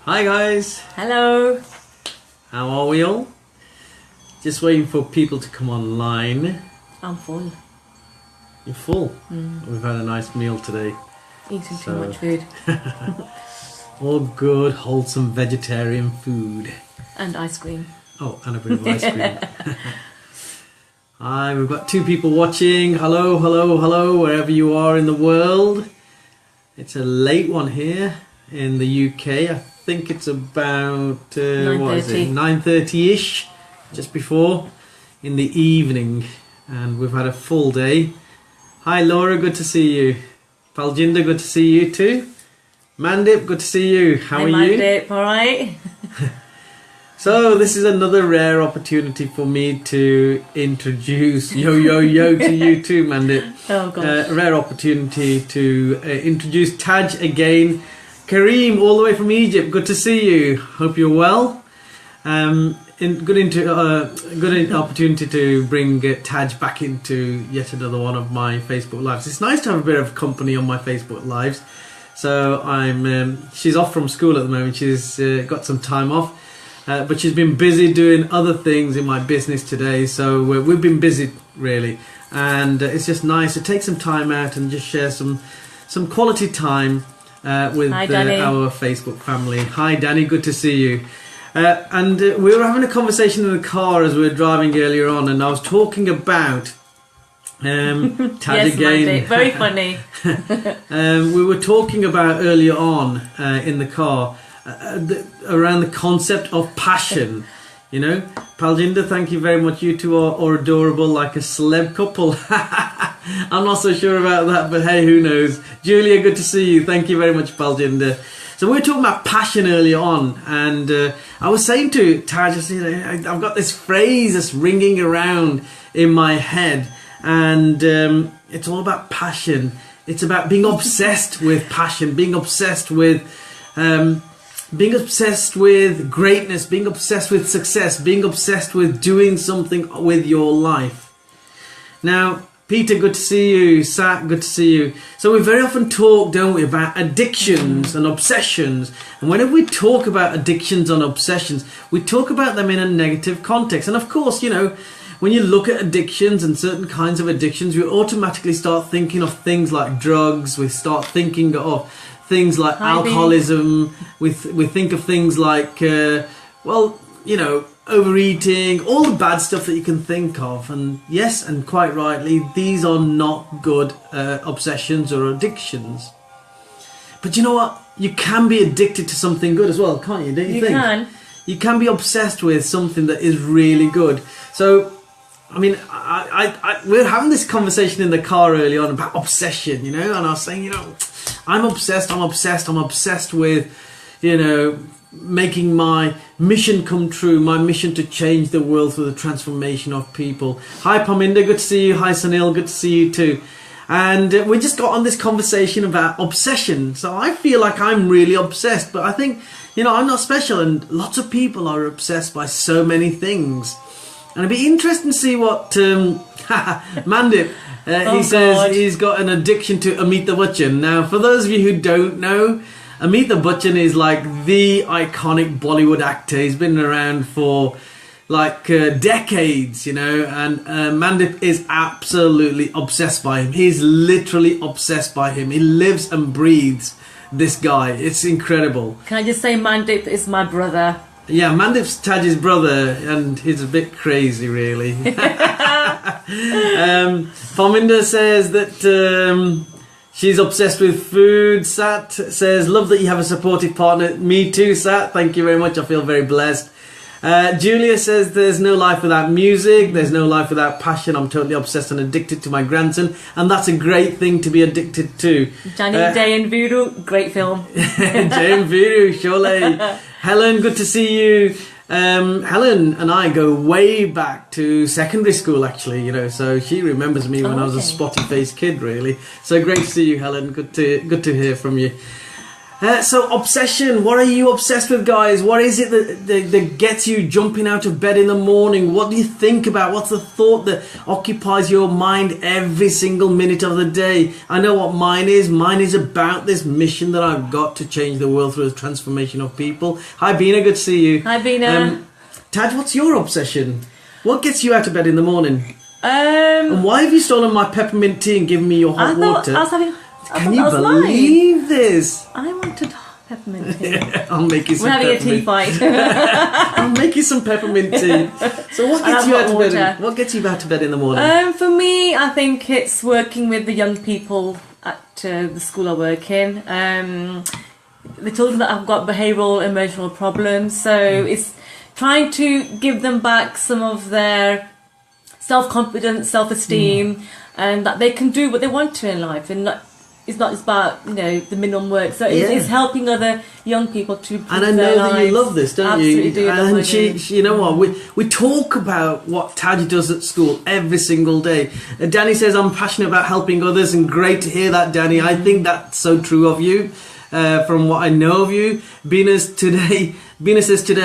Hi guys, Hello. how are we all? Just waiting for people to come online. I'm full. You're full. We've had a nice meal today. Eating So- too much food. All good, wholesome vegetarian food. And ice cream. Oh, and a bit of ice cream. Hi, we've got 2 people watching. Hello, hello, hello, wherever you are in the world. It's a late one here in the UK. I think it's about 9:30ish, just before in the evening, and we've had a full day. Hi Laura, good to see you. Paljinder, good to see you too. Mandip, good to see you. How are you? Mandip, alright? So this is another rare opportunity for me to introduce yo to you too, Mandip. Oh gosh. A rare opportunity to introduce Taj again. Kareem, all the way from Egypt. Good to see you. Hope you're well. Good opportunity to bring Taj back into yet another one of my Facebook lives. It's nice to have a bit of company on my Facebook lives. So she's off from school at the moment. She's got some time off. But she's been busy doing other things in my business today, so we've been busy really, and it's just nice to take some time out and just share some quality time with our Facebook family. Hi Danny, good to see you. And we were having a conversation in the car as we were driving earlier on, and I was talking about Tad yes, again. Mandip, very funny. We were talking about earlier on in the car around the concept of passion. You know, Paljinder, thank you very much. You two are adorable, like a celeb couple. I'm not so sure about that, but hey, who knows? Julia, good to see you. Thank you very much, Paljinder. So we were talking about passion earlier on, and I was saying to Taj, I've got this phrase that's ringing around in my head, and it's all about passion. It's about being obsessed with passion, being obsessed with greatness, being obsessed with success, being obsessed with doing something with your life. Now, Peter, good to see you. Sat, good to see you. So we very often talk, don't we, about addictions and obsessions. And whenever we talk about addictions and obsessions, we talk about them in a negative context. And of course, you know, when you look at addictions and certain kinds of addictions, we automatically start thinking of things like drugs. We start thinking of things like alcoholism. We think of things like, overeating, all the bad stuff that you can think of. And yes, and quite rightly, these are not good obsessions or addictions. But you know what? You can be addicted to something good as well, can't you? Don't you think? You can. You can be obsessed with something that is really good. So, I mean, we're having this conversation in the car early on about obsession, you know, and I was saying, you know, I'm obsessed with, you know, making my mission come true, my mission to change the world through the transformation of people. Hi Paminda, good to see you. Hi Sunil, good to see you too. And we just got on this conversation about obsession. So I feel like I'm really obsessed, but I think, you know, I'm not special, and lots of people are obsessed by so many things. And it'd be interesting to see what Mandip, he says he's got an addiction to Amitabh Bachchan. Now, for those of you who don't know, Amitabh Bachchan is like the iconic Bollywood actor. He's been around for like decades, you know, and Mandip is absolutely obsessed by him. He's literally obsessed by him. He lives and breathes this guy. It's incredible. Can I just say Mandip is my brother? Yeah, Mandip's Taj's brother, and he's a bit crazy, really. Parminder says that she's obsessed with food. Sat says, love that you have a supportive partner. Me too, Sat. Thank you very much. I feel very blessed. Julia says, there's no life without music. There's no life without passion. I'm totally obsessed and addicted to my grandson. And that's a great thing to be addicted to. Johnny Day and Voodoo, great film. Jay and Voodoo, surely. Helen, good to see you. Helen and I go way back to secondary school, actually, you know, so she remembers me when I was a spotty-faced kid, really. So great to see you, Helen. Good to hear from you. So obsession, what are you obsessed with, guys? What is it that gets you jumping out of bed in the morning? What do you think about? What's the thought that occupies your mind every single minute of the day? I know what mine is. Mine is about this mission that I've got to change the world through the transformation of people. Hi Bina, good to see you. Hi, Bina. Taj, what's your obsession? What gets you out of bed in the morning? Um, And why have you stolen my peppermint tea and given me your hot water? Can you that was believe this? I wanted peppermint tea. I'll make you some We're having a peppermint. tea fight. I'll make you some peppermint tea. So what gets I'll you have out of hot bed? water. What gets you out of bed in the morning? For me, I think it's working with the young people at the school I work in. The children that have got behavioural, emotional problems. So it's trying to give them back some of their self-confidence, self-esteem, and that they can do what they want to in life, and it's not just about the minimum work. So it's helping other young people to improve And I know their that you lives. love this, don't Absolutely you? do love And what I do. she, you know what? We talk about what Taj does at school every single day. Danny says, I'm passionate about helping others, and great to hear that, Danny. I think that's so true of you. From what I know of you, Bina says today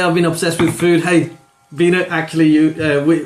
I've been obsessed with food. Hey, Bina, actually,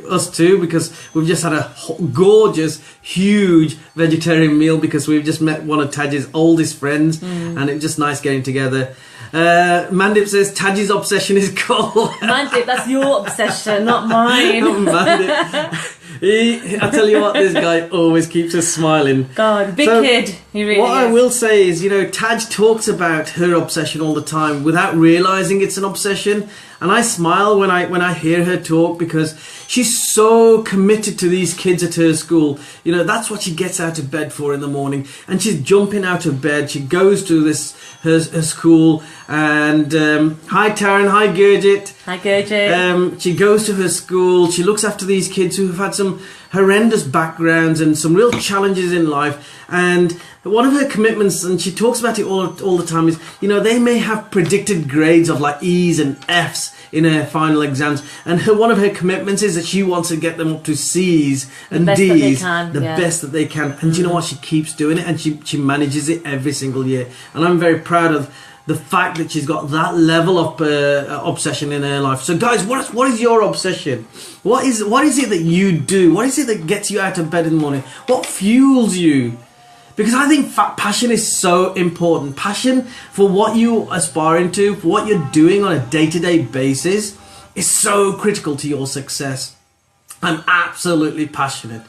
us too, because we've just had a gorgeous, huge vegetarian meal because we've just met one of Taj's oldest friends, and it's just nice getting together. Mandip says Taj's obsession is coal. Mandip, that's your obsession, not mine. Mandip. I tell you what, this guy always keeps us smiling. God, big So, kid. He really What is. I will say is, Taj talks about her obsession all the time without realizing it's an obsession, and I smile when I hear her talk because she's so committed to these kids at her school. That's what she gets out of bed for in the morning, and she's jumping out of bed. She goes to her school, and hi Taryn, hi Gurjit. Hi, Gurjit. She goes to her school. She looks after these kids who've had some horrendous backgrounds and some real challenges in life. And one of her commitments, and she talks about it all the time, is they may have predicted grades of like E's and F's in her final exams, and one of her commitments is that she wants to get them up to C's and best that they D's, can, the yeah. best that they can. And you know what? She keeps doing it, and she manages it every single year. And I'm very proud of the fact that she's got that level of obsession in her life. So guys, what is your obsession? What is it that you do? What is it that gets you out of bed in the morning? What fuels you? Because I think passion is so important. Passion for what you aspiring to, for what you're doing on a day-to-day basis, is so critical to your success. I'm absolutely passionate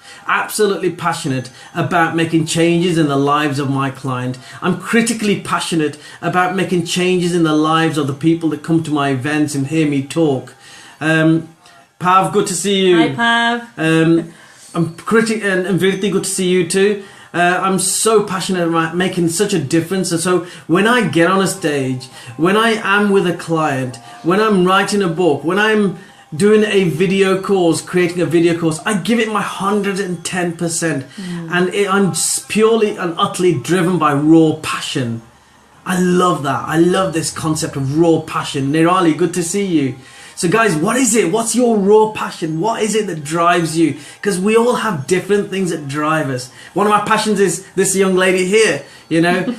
about making changes in the lives of my client. I'm critically passionate about making changes in the lives of the people that come to my events and hear me talk. Pav, good to see you. Hi, Pav. and Virti, good to see you too. I'm so passionate about making such a difference, and so when I get on a stage, when I am with a client, when I'm writing a book, when I'm doing a video course, creating a video course, I give it my 110%, and I'm purely and utterly driven by raw passion. I love that. I love this concept of raw passion. Nirali, good to see you. So guys, what is it? What's your raw passion? What is it that drives you? Because we all have different things that drive us. One of my passions is this young lady here.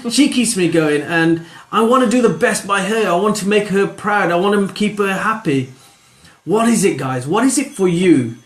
She keeps me going, and I want to do the best by her. I want to make her proud. I want to keep her happy. What is it, guys? What is it for you?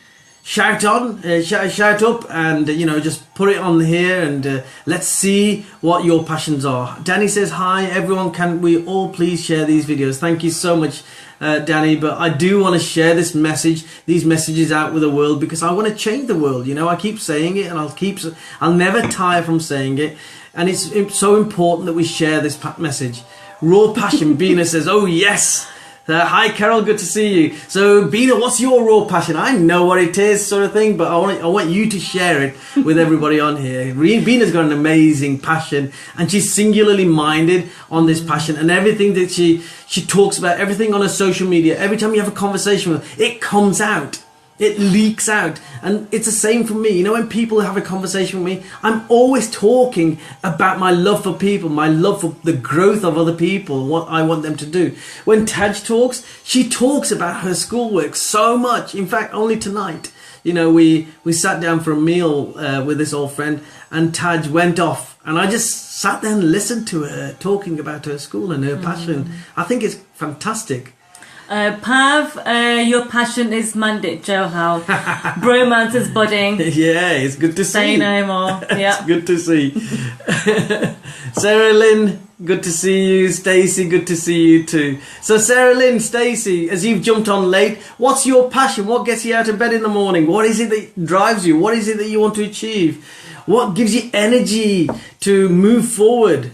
Shout on, shout up, and just put it on here, and let's see what your passions are. Danny says hi, everyone. Can we all please share these videos? Thank you so much, Danny. But I do want to share these messages out with the world, because I want to change the world. I keep saying it, and I'll never tire from saying it. And it's so important that we share this message. Raw passion. Bina says, oh yes. Hi Carol, good to see you. So Bina, what's your raw passion? I know what it is, sort of thing, but I want you to share it with everybody on here. Bina's got an amazing passion, and she's singularly minded on this passion, and everything that she talks about, everything on her social media, every time you have a conversation with her, it comes out. It leaks out. And it's the same for me. When people have a conversation with me, I'm always talking about my love for people, my love for the growth of other people, what I want them to do. When Taj talks, she talks about her schoolwork so much. In fact, only tonight, we sat down for a meal with this old friend, and Taj went off And I just sat there and listened to her talking about her school and her passion. I think it's fantastic. Pav, your passion is Mandit Johal. Bromance is budding. Yeah, it's good to see. Say no more. Yeah. It's good to see. Sarah Lynn, good to see you. Stacey, good to see you too. So Sarah Lynn, Stacey, as you've jumped on late, what's your passion? What gets you out of bed in the morning? What is it that drives you? What is it that you want to achieve? What gives you energy to move forward?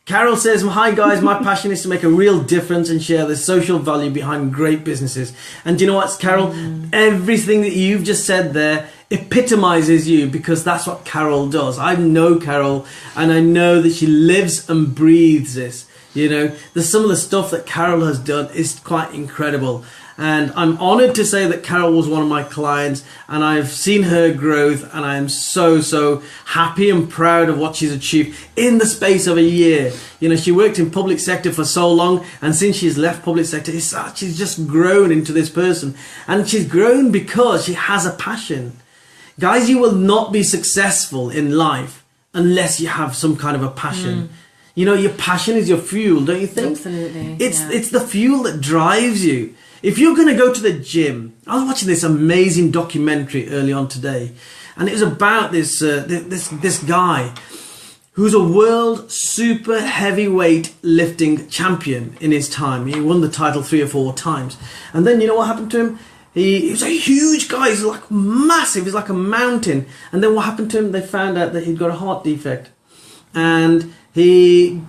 Carol says, hi guys, my passion is to make a real difference and share the social value behind great businesses. And do you know what, Carol? Everything that you've just said there epitomizes you, because that's what Carol does. I know Carol, and I know that she lives and breathes this. You know, some of the stuff that Carol has done is quite incredible. And I'm honored to say that Carol was one of my clients, and I've seen her growth, and I am so happy and proud of what she's achieved in the space of a year. You know, she worked in public sector for so long, and since she's left public sector, she's just grown into this person. And she's grown because she has a passion. Guys, you will not be successful in life unless you have some kind of a passion. You know, your passion is your fuel, don't you think? Absolutely. It's the fuel that drives you. If you're going to go to the gym, I was watching this amazing documentary early on today, and it was about this guy who's a world super heavyweight lifting champion in his time. He won the title 3 or 4 times. And then you know what happened to him? He was a huge guy. He's like massive. He's like a mountain. And then what happened to him? They found out that he'd got a heart defect. And he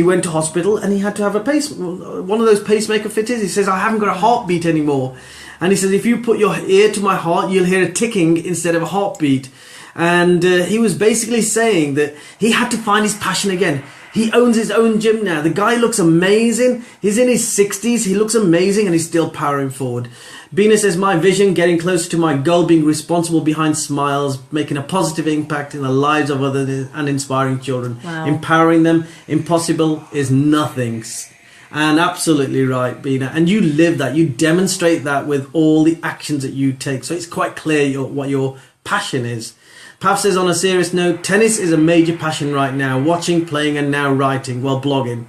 went to hospital, and he had to have one of those pacemaker fitters. He says, I haven't got a heartbeat anymore. And he says, if you put your ear to my heart, you'll hear a ticking instead of a heartbeat. And he was basically saying that he had to find his passion again. He owns his own gym now. The guy looks amazing. He's in his 60s. He looks amazing, and he's still powering forward. Bina says, my vision, getting closer to my goal, being responsible behind smiles, making a positive impact in the lives of others and inspiring children. Wow. Empowering them. Impossible is nothing. And absolutely right, Bina. And you live that. You demonstrate that with all the actions that you take. So it's quite clear what your passion is. Pav says, on a serious note, tennis is a major passion right now. Watching, playing, and now writing. Well, blogging.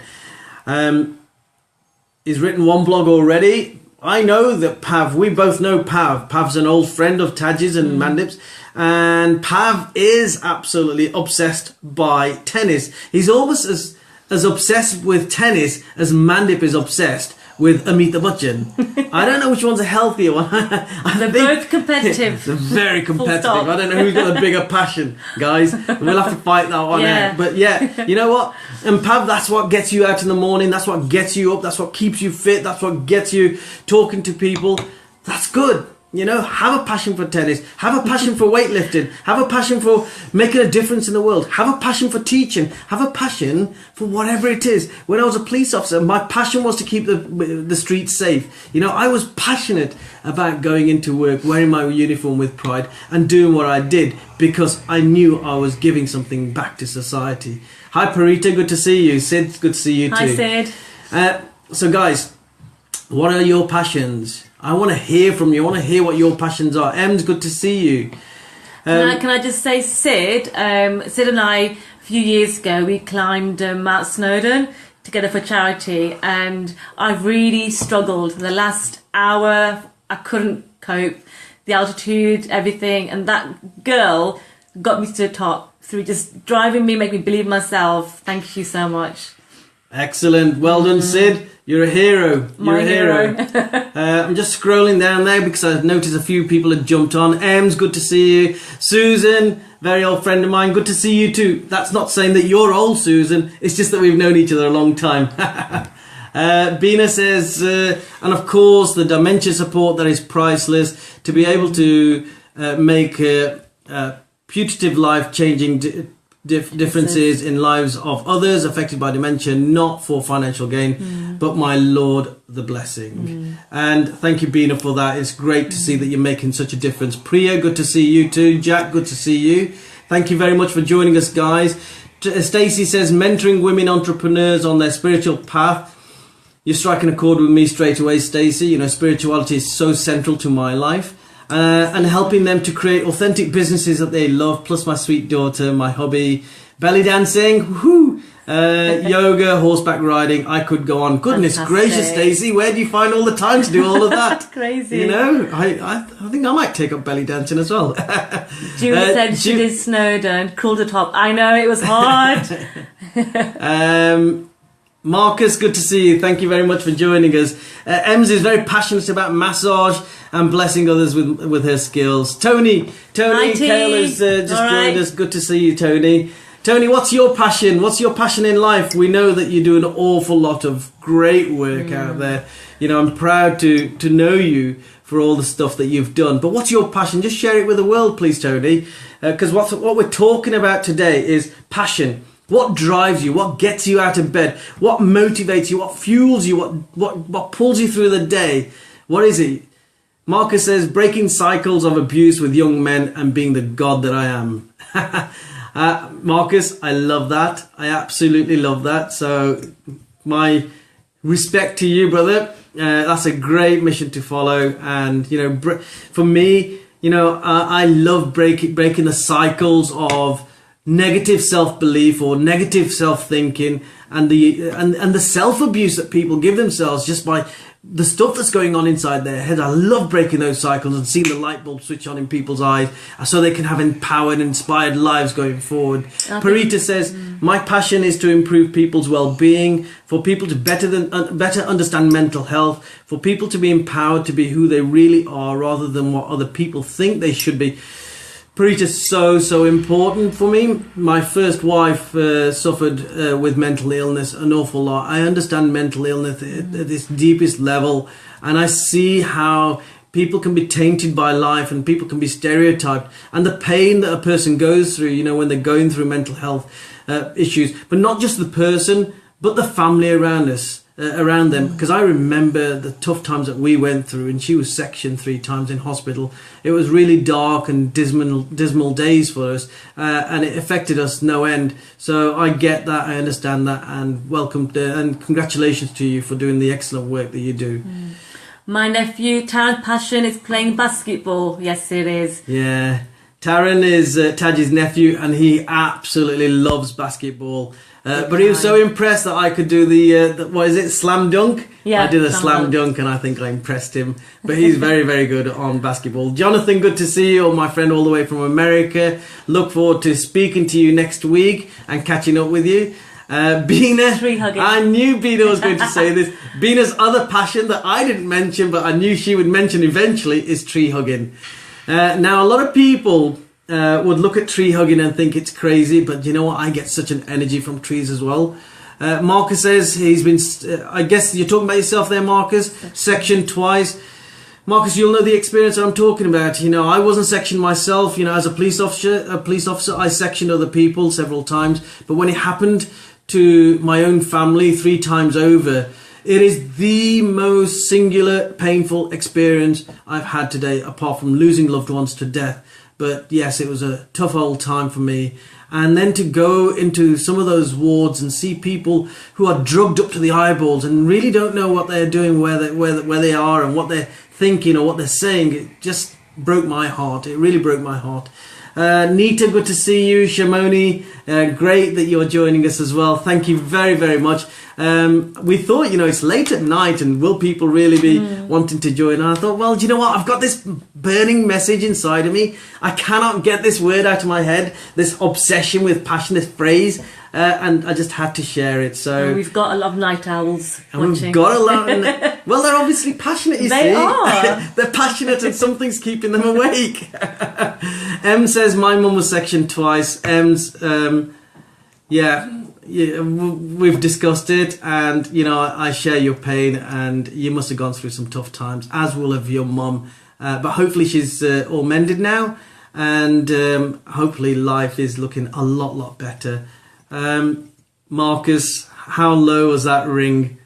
He's written 1 blog already. I know that Pav, we both know Pav. Pav's an old friend of Taj's and Mandip's. And Pav is absolutely obsessed by tennis. He's almost as obsessed with tennis as Mandip is obsessed with Amitabh Bachchan. I don't know which one's a healthier one. They're both competitive. They're very competitive. I don't know who's got a bigger passion, guys. We'll have to fight that one out. But yeah, you know what? And Pav, that's what gets you out in the morning. That's what gets you up. That's what keeps you fit. That's what gets you talking to people. That's good. You know, have a passion for tennis, have a passion for weightlifting, have a passion for making a difference in the world, have a passion for teaching, have a passion for whatever it is. When I was a police officer, my passion was to keep the streets safe. You know, I was passionate about going into work, wearing my uniform with pride and doing what I did because I knew I was giving something back to society. Hi Parita, good to see you. Sid, good to see you too. Hi Sid. So guys, what are your passions? I want to hear from you. I want to hear what your passions are. Ems, good to see you. Can I just say, Sid? Sid and I, a few years ago, we climbed Mount Snowdon together for charity, and I really struggled. The last hour, I couldn't cope. The altitude, everything, and that girl got me to the top through just driving me, make me believe in myself. Thank you so much. Excellent. Well done, Sid. You're a hero. You're a hero. I'm just scrolling down there because I've noticed a few people had jumped on. Ems, good to see you. Susan, very old friend of mine, good to see you too. That's not saying that you're old, Susan. It's just that we've known each other a long time. Bina says, and of course, the dementia support that is priceless. To be able to make putative life-changing differences in lives of others affected by dementia, not for financial gain, but my Lord, the blessing. And thank you, Bina, for that. It's great to see that you're making such a difference. Priya, good to see you too. Jack, good to see you. Thank you very much for joining us, guys. Stacey says, mentoring women entrepreneurs on their spiritual path. You're striking a chord with me straight away, Stacey. You know, spirituality is so central to my life. And helping them to create authentic businesses that they love, plus my sweet daughter, my hubby, Belly dancing, woohoo! Yoga, horseback riding. I could go on. Goodness gracious, Stacey, where do you find all the time to do all of that? Crazy. You know, I think I might take up belly dancing as well. Julie said she did Snowdon, crawled the top. I know, it was hard. Marcus, good to see you. Thank you very much for joining us. Ems is very passionate about massage and blessing others with her skills. Tony Kale has just joined us. Good to see you, Tony. Tony, what's your passion? What's your passion in life? We know that you do an awful lot of great work out there. You know, I'm proud to know you for all the stuff that you've done. But what's your passion? Just share it with the world, please, Tony. Because what we're talking about today is passion. What drives you? What gets you out of bed? What motivates you? What fuels you? What pulls you through the day? What is it? Marcus says, breaking cycles of abuse with young men and being the God that I am. Marcus, I love that. I absolutely love that. So my respect to you, brother. That's a great mission to follow. And, you know, for me, you know, I love breaking the cycles of negative self-belief or negative self-thinking and the self-abuse that people give themselves just by the stuff that's going on inside their head. I love breaking those cycles and seeing the light bulb switch on in people's eyes so they can have empowered, inspired lives going forward. Parita says, my passion is to improve people's well-being, for people to better understand mental health, for people to be empowered to be who they really are rather than what other people think they should be. Parita's so important for me. My first wife suffered with mental illness an awful lot. I understand mental illness at this deepest level, and I see how people can be tainted by life and people can be stereotyped, and the pain that a person goes through, you know, when they're going through mental health issues, but not just the person, but the family around us. Around them, because I remember the tough times that we went through, and she was sectioned 3 times in hospital. It was really dark and dismal days for us, and it affected us no end. So I get that, I understand that, and welcome and congratulations to you for doing the excellent work that you do. My nephew Taran's passion is playing basketball. Yes, it is. Yeah, Taran is Taji's nephew, and he absolutely loves basketball. But he was so impressed that I could do the what is it, slam dunk? Yeah, I did a slam dunk, and I think I impressed him. But he's very, very good on basketball. Jonathan, good to see you, my friend all the way from America. Look forward to speaking to you next week and catching up with you. Bina, Tree hugging. I knew Bina was going to say this. Bina's other passion that I didn't mention, but I knew she would mention eventually, is tree hugging. Now, a lot of people would look at tree hugging and think it's crazy, but you know what? I get such an energy from trees as well. Marcus says he's been, I guess you're talking about yourself there, Marcus, sectioned twice. Marcus, you'll know the experience that I'm talking about. You know, I wasn't sectioned myself. You know, as a police officer, I sectioned other people several times. But when it happened to my own family 3 times over, it is the most singular, painful experience I've had today, apart from losing loved ones to death. But yes, it was a tough old time for me. And then to go into some of those wards and see people who are drugged up to the eyeballs and really don't know what they're doing, where they are and what they're thinking or what they're saying, it just broke my heart. It really broke my heart. Nita, good to see you. Shamoni, great that you're joining us as well. Thank you very, very much. We thought, you know, it's late at night and will people really be wanting to join? And I thought, well, do you know what? I've got this burning message inside of me. I cannot get this word out of my head, this obsession with passion, this phrase. And I just had to share it. So we've got a lot of night owls watching. We've got a lot. Well, they're obviously passionate, you see. They are. They're passionate and something's keeping them awake. Em says, my mum was sectioned twice. Em's, yeah, we've discussed it. And, you know, I share your pain. And you must have gone through some tough times, as will have your mum. But hopefully she's all mended now. And hopefully life is looking a lot better. Marcus, how low was that ring?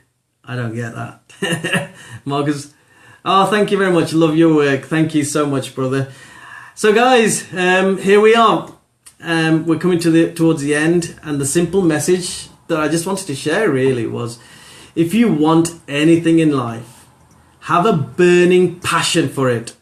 I don't get that. Marcus, oh, thank you very much. Love your work. Thank you so much, brother. So guys, here we are. We're coming towards the end, and the simple message that I just wanted to share really was, if you want anything in life, have a burning passion for it.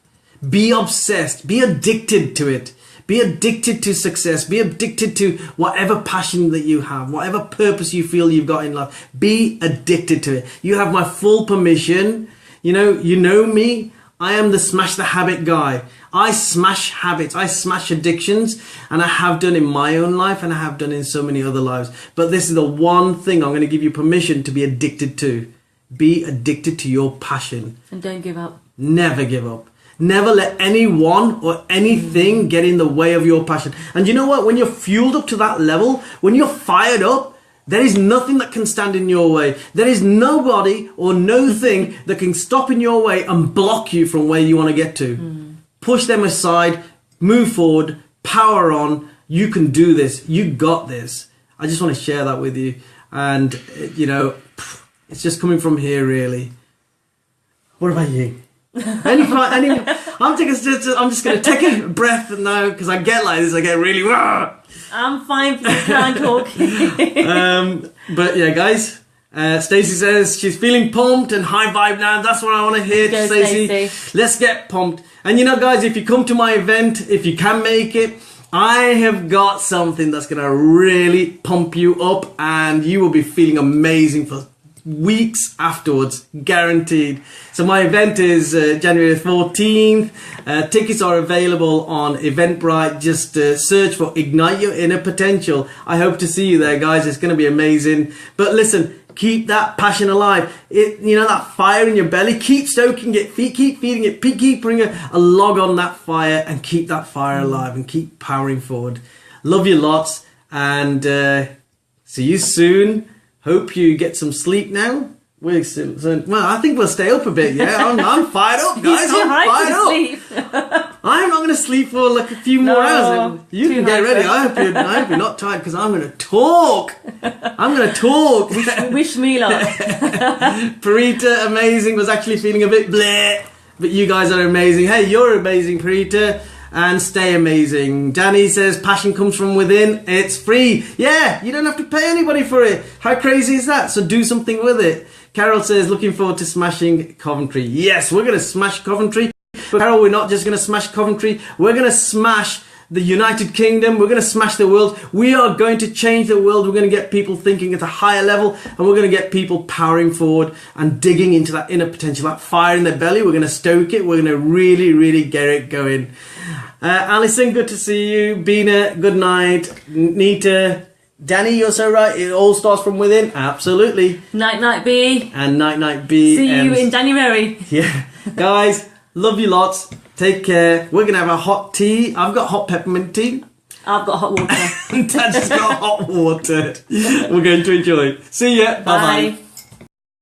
Be obsessed, be addicted to it. Be addicted to success. Be addicted to whatever passion that you have, whatever purpose you feel you've got in life. Be addicted to it. You have my full permission. You know me. I am the smash the habit guy. I smash habits. I smash addictions, and I have done in my own life, and I have done in so many other lives. But this is the one thing I'm going to give you permission to be addicted to. Be addicted to your passion. And don't give up. Never give up. Never let anyone or anything get in the way of your passion. And you know what? When you're fueled up to that level, when you're fired up, there is nothing that can stand in your way. There is nobody or no thing that can stop in your way and block you from where you want to get to. Push them aside, move forward, power on. You can do this. You got this. I just want to share that with you. And, it's just coming from here, really. What about you? I'm just going to take a breath now, because I get like this. I get really... I'm fine for you trying talking. But yeah, guys, Stacey says she's feeling pumped and high vibe now. That's what I want to hear, Go, Stacey. Stacey. Let's get pumped. And guys, if you come to my event, if you can make it, I have got something that's going to really pump you up, and you will be feeling amazing for weeks afterwards, guaranteed. So my event is January 14th. Tickets are available on Eventbrite. Just search for Ignite Your Inner Potential. I hope to see you there, guys. It's going to be amazing. But listen, keep that passion alive. That fire in your belly, keep stoking it, keep feeding it, keep putting a log on that fire, and keep that fire alive, and keep powering forward. Love you lots, and see you soon. Hope you get some sleep now. Well, I think we'll stay up a bit, yeah? I'm fired up, guys. I'm fired up. Sleep. I'm not going to sleep for like a few more hours. You can get ready. I hope you're not tired, because I'm going to talk. Wish me luck. Parita, amazing, was actually feeling a bit bleh. But you guys are amazing. Hey, you're amazing, Parita. And stay amazing. Danny says passion comes from within. It's free. Yeah, you don't have to pay anybody for it. How crazy is that? So do something with it. Carol says looking forward to smashing Coventry. Yes, we're going to smash Coventry. But Carol, we're not just going to smash Coventry. We're going to smash the United Kingdom. We're going to smash the world. We are going to change the world. We're going to get people thinking at a higher level, and we're going to get people powering forward and digging into that inner potential, that fire in their belly. We're going to stoke it. We're going to really, really get it going. Alison, good to see you. Bina, good night. Nita, Danny, you're so right. It all starts from within. Absolutely. Night, night, B. And night, night, B. See you in January. Yeah. Guys, love you lots. Take care. We're going to have a hot tea. I've got hot peppermint tea. I've got hot water. Dad just got hot water. We're going to enjoy. See ya. Bye-bye. Bye.